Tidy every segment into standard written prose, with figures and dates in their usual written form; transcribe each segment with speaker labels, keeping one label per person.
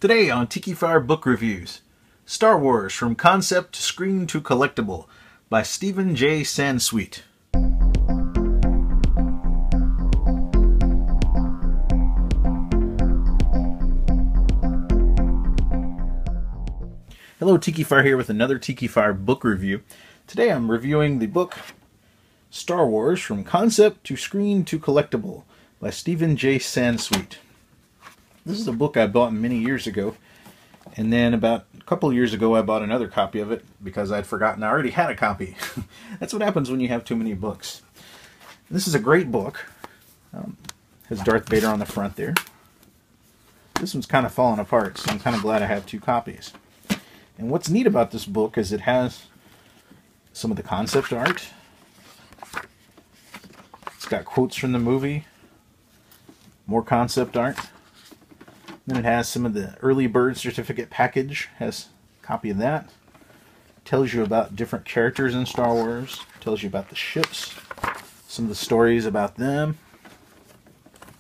Speaker 1: Today on Tikifire Book Reviews, Star Wars From Concept to Screen to Collectible by Stephen J. Sansweet. Hello, Tikifire here with another Tikifire book review. Today I'm reviewing the book Star Wars From Concept to Screen to Collectible by Stephen J. Sansweet. This is a book I bought many years ago, and then about a couple years ago I bought another copy of it because I'd forgotten I already had a copy. That's what happens when you have too many books. This is a great book. Has Darth Vader on the front there. This one's kind of falling apart, so I'm kind of glad I have two copies. And what's neat about this book is it has some of the concept art. It's got quotes from the movie, more concept art. Then it has some of the early bird certificate package, has a copy of that. Tells you about different characters in Star Wars, tells you about the ships, some of the stories about them.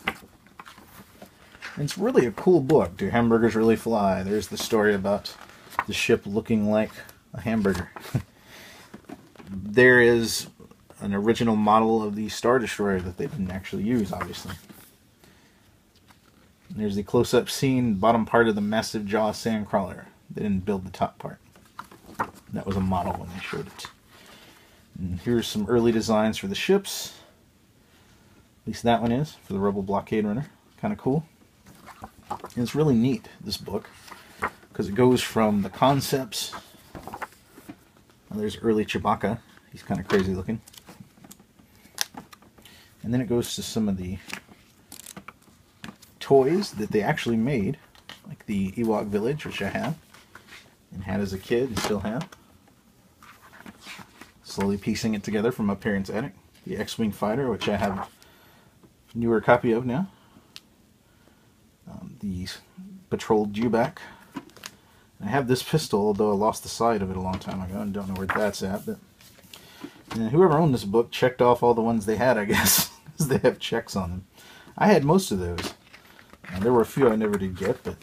Speaker 1: And it's really a cool book. Do hamburgers really fly? There's the story about the ship looking like a hamburger. There is an original model of the Star Destroyer that they didn't actually use, obviously. There's the close-up scene, bottom part of the massive jaw sandcrawler. They didn't build the top part. That was a model when they showed it. And here's some early designs for the ships. At least that one is, for the Rebel Blockade Runner. Kind of cool. And it's really neat, this book, because it goes from the concepts. Well, there's early Chewbacca. He's kind of crazy looking. And then it goes to some of the toys that they actually made, like the Ewok Village, which I have and had as a kid and still have. Slowly piecing it together from my parents' attic. The X-Wing fighter, which I have a newer copy of now. The patrolled Dewback. I have this pistol, although I lost the sight of it a long time ago and don't know where that's at. But and whoever owned this book checked off all the ones they had, I guess, because they have checks on them. I had most of those. There were a few I never did get, but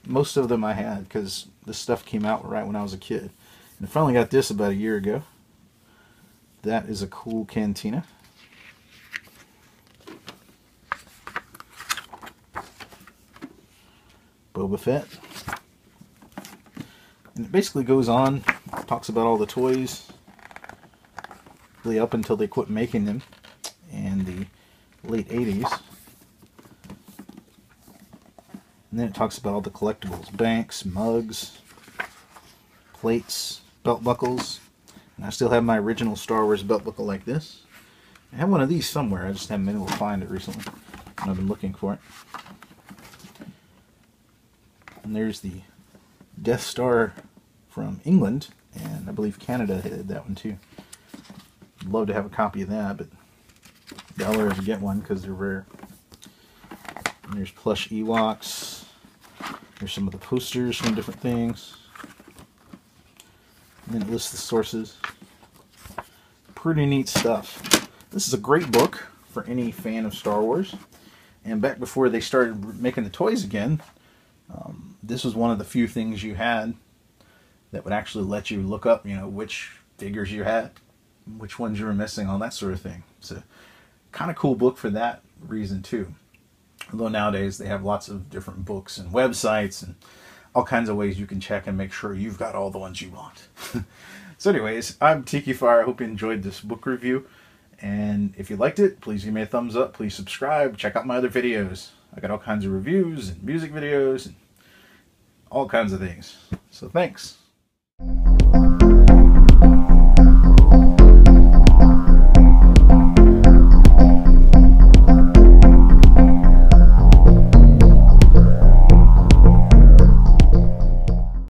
Speaker 1: most of them I had because this stuff came out right when I was a kid. And I finally got this about a year ago. That is a cool cantina. Boba Fett. And it basically goes on, talks about all the toys, really up until they quit making them in the late 80s. And then it talks about all the collectibles, banks, mugs, plates, belt buckles. And I still have my original Star Wars belt buckle like this. I have one of these somewhere, I just haven't been able to find it recently. And I've been looking for it. And there's the Death Star from England, and I believe Canada had that one too. I'd love to have a copy of that, but $1 to get one because they're rare. And there's plush Ewoks. There's some of the posters from different things. And then it lists the sources. Pretty neat stuff. This is a great book for any fan of Star Wars. And back before they started making the toys again, this was one of the few things you had that would actually let you look up, which figures you had, which ones you were missing, all that sort of thing. It's a kind of cool book for that reason too. Although nowadays they have lots of different books and websites and all kinds of ways you can check and make sure you've got all the ones you want. So anyways, I'm Tikifire. I hope you enjoyed this book review. And if you liked it, please give me a thumbs up. Please subscribe. Check out my other videos. I got all kinds of reviews and music videos and all kinds of things. So thanks.